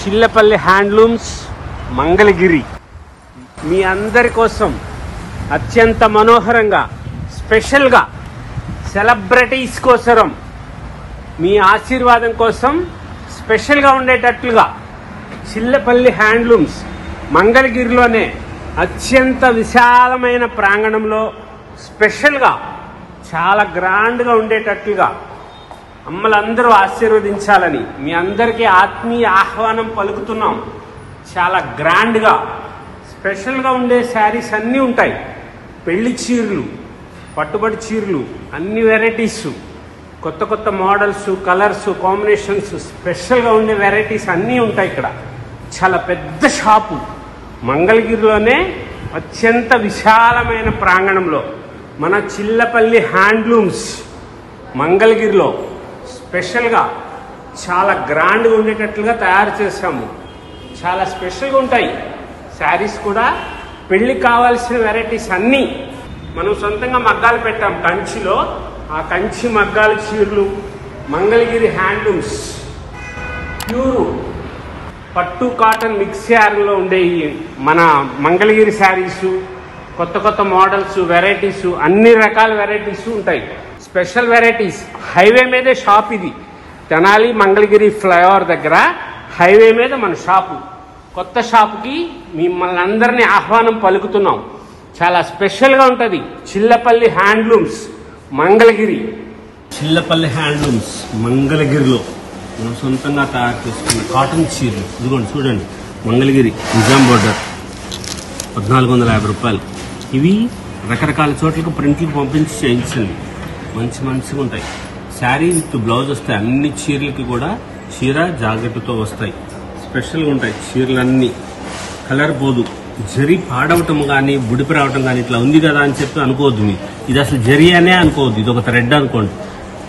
Chillapalli handlooms Mangalagiri మీ అందరి కోసం అత్యంత మనోహరంగా స్పెషల్గా సెలబ్రిటీస్ కోసరం మీ ఆశీర్వాదం కోసం స్పెషల్గా ఉండేటట్లుగా చిల్లపల్లి హ్యాండ్లూమ్స్ మంగళగిరిలోనే అత్యంత విశాలమైన ప్రాంగణంలో స్పెషల్గా చాలా గ్రాండ్గా ఉండేటట్లుగా అమ్మలందరూ ఆశీర్వదించాలని మీ అందరికీ ఆత్మీయ ఆహ్వానం పలుకుతున్నాం. చాలా గ్రాండ్గా స్పెషల్గా ఉండే శారీస్ అన్నీ ఉంటాయి. పెళ్లి చీరలు, పట్టుబడి చీరలు, అన్ని వెరైటీస్, కొత్త కొత్త మోడల్స్, కలర్స్, కాంబినేషన్స్, స్పెషల్గా ఉండే వెరైటీస్ అన్నీ ఉంటాయి. ఇక్కడ చాలా పెద్ద షాపు మంగళగిరిలోనే అత్యంత విశాలమైన ప్రాంగణంలో మన చిల్లపల్లి హ్యాండ్లూమ్స్ మంగళగిరిలో స్పెషల్గా చాలా గ్రాండ్గా ఉండేటట్లుగా తయారు చేసాము. చాలా స్పెషల్గా ఉంటాయి శారీస్ కూడా. పెళ్ళికి కావాల్సిన వెరైటీస్ అన్నీ మనం సొంతంగా మగ్గాలు పెట్టాం కంచిలో. ఆ కంచి మగ్గాల చీరలు మంగళగిరి హ్యాండ్లూమ్స్ ప్యూర్ పట్టు కాటన్ మిక్స్ యార్న్లో ఉండే మన మంగళగిరి శారీసు, కొత్త కొత్త మోడల్స్, వెరైటీస్, అన్ని రకాల వెరైటీస్ ఉంటాయి. Special varieties. హైవే మీదే షాప్ ఇది. తెనాలి మంగళగిరి ఫ్లైఓవర్ దగ్గర హైవే మీద మన షాపు. కొత్త షాపుకి మిమ్మల్ని అందరినీ ఆహ్వానం పలుకుతున్నాం. చాలా స్పెషల్గా ఉంటుంది. చిల్లపల్లి హ్యాండ్లూమ్స్ మంగళగిరి. చిల్లపల్లి హ్యాండ్లూమ్స్ మంగళగిరిలో మనం సొంతంగా తయారు చేసుకున్న కాటన్ చీరలు. ఇదిగోండి చూడండి, మంగళగిరి నిజాం బోర్డర్ 1450 రూపాయలు. ఇవి రకరకాల చోట్లకు ప్రింట్లు పంపించి చేయించండి. మంచిగా ఉంటాయి. శారీ విత్ బ్లౌజ్ వస్తాయి. అన్ని చీరలకి కూడా చీర జాకెట్తో వస్తాయి. స్పెషల్గా ఉంటాయి చీరలన్నీ. కలర్ పోదు. జరీ పాడవటం కానీ బుడిపి రావటం కానీ ఇట్లా ఉంది కదా అని చెప్పి అనుకోవద్దు. మీరు ఇది అసలు జరీ అనే అనుకోవద్దు. ఇది ఒక థ్రెడ్ అనుకోండి.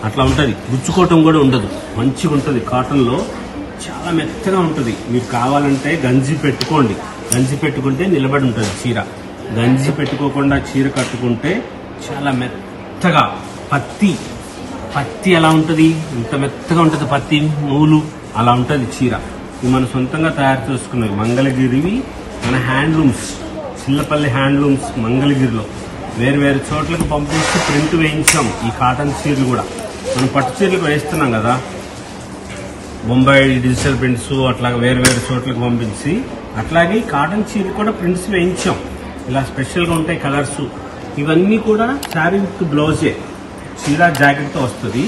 అట్లా ఉంటుంది. గుచ్చుకోవటం కూడా ఉండదు. మంచిగా ఉంటుంది. కాటన్లో చాలా మెత్తగా ఉంటుంది. మీకు కావాలంటే గంజి పెట్టుకోండి. గంజి పెట్టుకుంటే నిలబడి ఉంటుంది చీర. గంజి పెట్టుకోకుండా చీర కట్టుకుంటే చాలా మెత్తగా పత్తి ఎలా ఉంటుంది, ఇంత మెత్తగా ఉంటుంది. పత్తి నూలు అలా ఉంటుంది చీర. ఇవి మనం సొంతంగా తయారు చేసుకున్నవి మంగళగిరివి. మన హ్యాండ్లూమ్స్ చిల్లపల్లి హ్యాండ్లూమ్స్ మంగళగిరిలో వేరు చోట్లకు పంపించి ప్రింట్ వేయించాం. ఈ కాటన్ చీరలు కూడా మనం పట్టు చీరలకు వేస్తున్నాం కదా, బొంబాయి డిజిటల్ ప్రింట్స్ అట్లా వేరు చోట్లకు పంపించి, అట్లాగే కాటన్ చీర కూడా ప్రింట్స్ వేయించాం. ఇలా స్పెషల్గా ఉంటాయి కలర్స్. ఇవన్నీ కూడా శారీ విత్ బ్లౌజే. చీర జాకెట్తో వస్తుంది.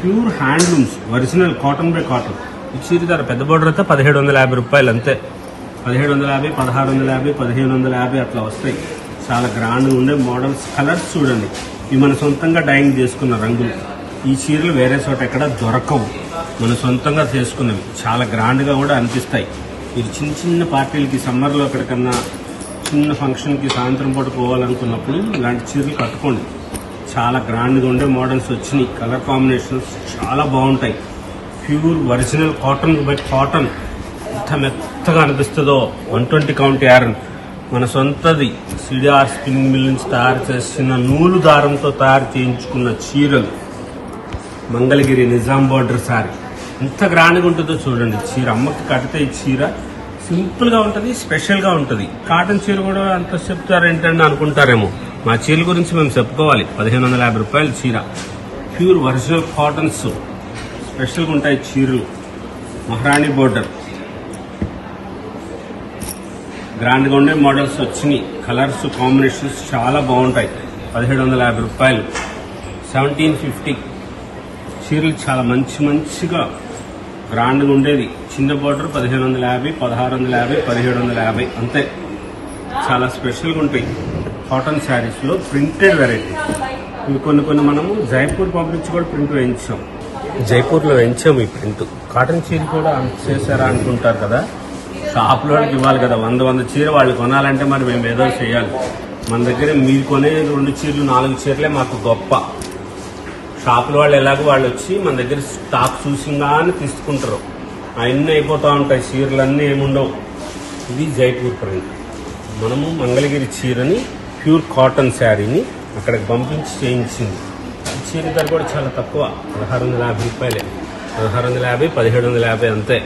Pure handlooms original cotton by cotton. ఈ చీర ధర పెద్ద బోర్డర్ అయితే 1750 రూపాయలు అంతే. 1750, 1650, 1550 అట్లా వస్తాయి. చాలా గ్రాండ్గా ఉండే మోడల్స్. కలర్స్ చూడండి. ఇవి మన సొంతంగా డైయింగ్ చేసుకున్న రంగులు. ఈ చీరలు వేరే చోట ఎక్కడ దొరకవు. మన సొంతంగా చేసుకున్నవి. చాలా గ్రాండ్గా కూడా అనిపిస్తాయి. మీరు చిన్న పార్టీలకి, సమ్మర్లో ఎక్కడికన్నా చిన్న ఫంక్షన్కి సాయంత్రం పూట పోవాలనుకున్నప్పుడు ఇలాంటి చీరలు కట్టుకోండి. చాలా గ్రాండ్గా ఉండే మోడల్స్ వచ్చినాయి. కలర్ కాంబినేషన్స్ చాలా బాగుంటాయి. Pure original cotton by cotton. ఎంత మెత్తగా అనిపిస్తుందో. 120 కౌంట్ యారన్ మన సొంతది. సిడిఆర్ స్పిన్నింగ్ మిల్ నుంచి తయారు చేసిన నూలు దారంతో తయారు చేయించుకున్న చీరలు. మంగళగిరి నిజాం బోర్డర్ శారీ ఎంత గ్రాండ్గా ఉంటుందో చూడండి. చీర అమ్మకి కడితే ఈ చీర సింపుల్గా ఉంటుంది, స్పెషల్గా ఉంటుంది. కాటన్ చీర కూడా అంత చెప్తారు ఏంటంటే అనుకుంటారేమో. మా చీరల గురించి మేము చెప్పుకోవాలి. 1550 రూపాయలు చీర. Pure original cottons. స్పెషల్గా ఉంటాయి చీరలు. మహారాణి బోర్డర్ గ్రాండ్గా ఉండే మోడల్స్ వచ్చినాయి. కలర్స్ కాంబినేషన్స్ చాలా బాగుంటాయి. 1750 రూపాయలు. 1750 చీరలు చాలా మంచిగా గ్రాండ్గా ఉండేది. చిన్న బోర్డర్ 1550, 1650, 1750 అంతే. చాలా స్పెషల్గా ఉంటాయి. కాటన్ శారీస్లో ప్రింటెడ్ వెరైటీ. ఇవి కొన్ని మనము జైపూర్ పంపించి కూడా ప్రింట్ వేయించాం. జైపూర్లో వేయించాము ఈ ప్రింట్. కాటన్ చీర కూడా చేశారా అనుకుంటారు కదా. షాప్లో వాళ్ళకి ఇవ్వాలి కదా. 100 చీర వాళ్ళు కొనాలంటే మరి మేము ఏదో చేయాలి. మన దగ్గర మీరు కొనే 2 చీరలు 4 చీరలే మాకు గొప్ప. షాపుల వాళ్ళు ఎలాగో వాళ్ళు వచ్చి మన దగ్గర స్టాక్ చూసిందాన్ని తీసుకుంటారు. అవన్నీ అయిపోతూ ఉంటాయి. చీరలన్నీ ఏముండవు. ఇది జైపూర్ ప్రింట్. మనము మంగళగిరి చీరని ప్యూర్ కాటన్ శారీని అక్కడికి పంపించి చేయించింది. చీర ధర కూడా చాలా తక్కువ. 1650 రూపాయలే. 1650, 1750 అంతే.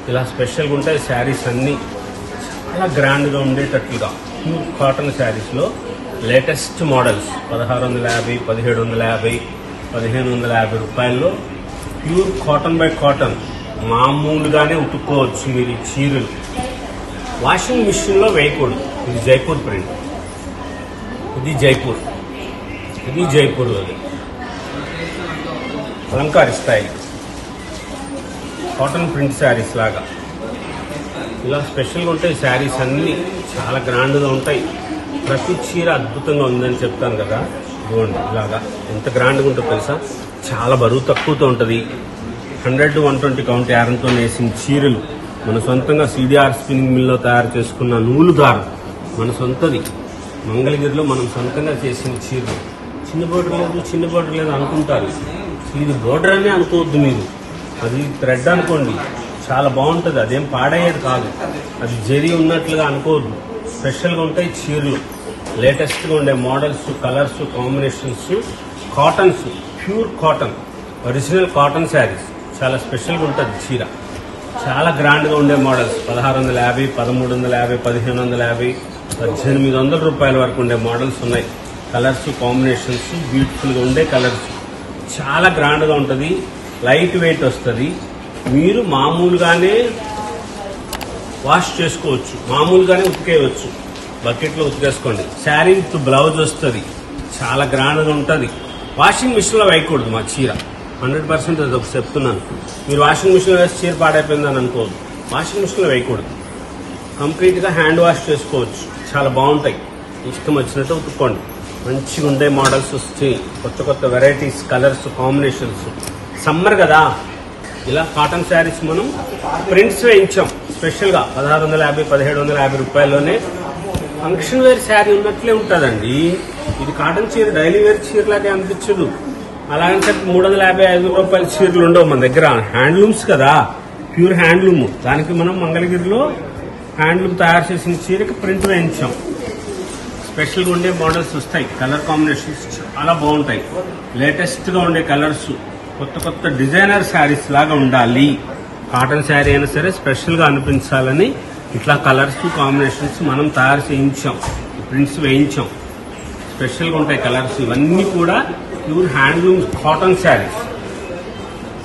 ఇలా స్పెషల్గా ఉంటాయి శారీస్ అన్నీ, చాలా గ్రాండ్గా ఉండేటట్లుగా. ప్యూర్ కాటన్ శారీస్లో లేటెస్ట్ మోడల్స్ 1650, 1750, 1550 రూపాయల్లో ప్యూర్ కాటన్ బై కాటన్ మామూలుగానే ఉతుక్కోవచ్చు మీరు ఈ చీరలు. వాషింగ్ మిషన్లో వేయకూడదు. ఇది జైపూర్ ప్రింట్, ఇది జైపూర్, ఇది జైపూర్. అది అలంకరిస్తాయి కాటన్ ప్రింట్ శారీస్ లాగా. ఇలా స్పెషల్గా ఉంటాయి శారీస్ అన్నీ, చాలా గ్రాండ్గా ఉంటాయి. ప్రతి చీర అద్భుతంగా ఉందని చెప్తాను కదా. ఇదిగోండి ఇలాగా ఎంత గ్రాండ్గా ఉంటుందో తెలుసా. చాలా బరువు తక్కువతో ఉంటుంది. 100 to 120 కౌంట్ యారంతో వేసిన చీరలు, మన సొంతంగా సిడిఆర్ స్పిన్నింగ్ మిల్లో తయారు చేసుకున్న నూలు దారం మన సొంతది. మంగళగిరిలో మనం సొంతంగా చేసిన చీరలు. చిన్న బోర్డర్ లేదు అనుకుంటారు. ఇది బోర్డర్ అనే అనుకోవద్దు మీరు, అది థ్రెడ్ అనుకోండి. చాలా బాగుంటుంది, అదేం పాడయ్యేది కాదు. అది జరీ ఉన్నట్లుగా అనుకోవద్దు. స్పెషల్గా ఉంటాయి చీరలు, లేటెస్ట్గా ఉండే models, colours, combinations, cottons, pure cotton, original cotton saris. చాలా స్పెషల్గా ఉంటుంది చీర. చాలా గ్రాండ్గా ఉండే మోడల్స్ 1650, 1350, 1550, 1800 రూపాయల వరకు ఉండే మోడల్స్ ఉన్నాయి. కలర్స్, కాంబినేషన్స్, బ్యూటిఫుల్గా ఉండే కలర్స్. చాలా గ్రాండ్గా ఉంటుంది, లైట్ వెయిట్ వస్తుంది. మీరు మామూలుగానే వాష్ చేసుకోవచ్చు, మామూలుగానే ఉతికేయవచ్చు. బకెట్లో ఉతికేసుకోండి. శారీ విత్ బ్లౌజ్ వస్తుంది, చాలా గ్రాండ్గా ఉంటుంది. వాషింగ్ మిషన్లో వేయకూడదు మా చీర, 100% అది ఒక చెప్తున్నాను. మీరు వాషింగ్ మిషన్లో వేసి చీర పాడైపోయిందని అనుకోవద్దు. వాషింగ్ మిషన్లో వేయకూడదు, కంప్లీట్గా హ్యాండ్ వాష్ చేసుకోవచ్చు. చాలా బాగుంటాయి, ఇష్టం వచ్చినట్టు ఉతుక్కోండి. మంచిగా ఉండే మోడల్స్ వస్తాయి, కొత్త కొత్త వెరైటీస్, కలర్స్, కాంబినేషన్స్. సమ్మర్ కదా, ఇలా కాటన్ శారీస్ మనం ప్రింట్స్ వేయించాం స్పెషల్గా 1650, 1750 రూపాయల్లోనే. ఫంక్షన్ వేర్ శారీ ఉన్నట్లే ఉంటుందండి. ఇది కాటన్ చీర, డైలీ వేర్ చీరలాగే అనిపించదు. అలాగని చెప్పి 350, 500 రూపాయల చీరలు ఉండవు మన దగ్గర. హ్యాండ్లూమ్స్ కదా, ప్యూర్ హ్యాండ్లూమ్. దానికి మనం మంగళగిరిలో హ్యాండ్లూమ్ తయారు చేసిన చీరకి ప్రింట్ వేయించాం. స్పెషల్గా ఉండే మోడల్స్ వస్తాయి, కలర్ కాంబినేషన్స్ చాలా బాగుంటాయి. లేటెస్ట్గా ఉండే కలర్స్, కొత్త కొత్త డిజైనర్ శారీస్ లాగా ఉండాలి. కాటన్ శారీ అయినా సరే స్పెషల్గా అనిపించాలని ఇట్లా కలర్స్, కాంబినేషన్స్ మనం తయారు చేయించాం, ప్రింట్స్ వేయించాం. స్పెషల్గా ఉంటాయి కలర్స్. ఇవన్నీ కూడా ప్యూర్ హ్యాండ్లూమ్ కాటన్ శారీస్.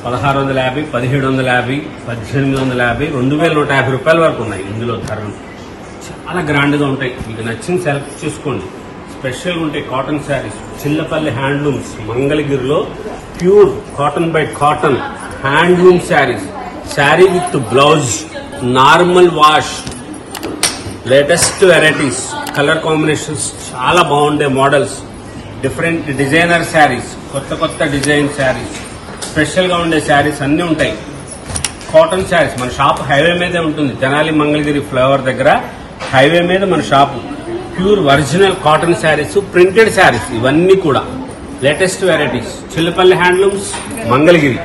1650, 1750, 1850, 2150 రూపాయల వరకు ఉన్నాయి ఇందులో ధరలు. చాలా గ్రాండ్గా ఉంటాయి, మీకు నచ్చింది సెలెక్ట్ చేసుకోండి. స్పెషల్గా ఉంటాయి కాటన్ శారీస్. చిల్లపల్లి హ్యాండ్లూమ్స్, మంగళగిరిలో pure cotton by cotton handloom saris. Sari with blouse, normal wash, latest varieties, colour combinations, చాలా బాగుండే మోడల్స్, డిఫరెంట్ డిజైనర్ శారీస్, కొత్త కొత్త డిజైన్ శారీస్, స్పెషల్గా ఉండే శారీస్ అన్నీ ఉంటాయి. కాటన్ శారీస్. మన షాప్ హైవే మీదే ఉంటుంది, తెనాలి మంగళగిరి ఫ్లైఓవర్ దగ్గర హైవే మీద మన shop. Pure original cotton saris, printed saris, ఇవన్నీ కూడా latest varieties. Chillapalli handlooms, Mangalagiri.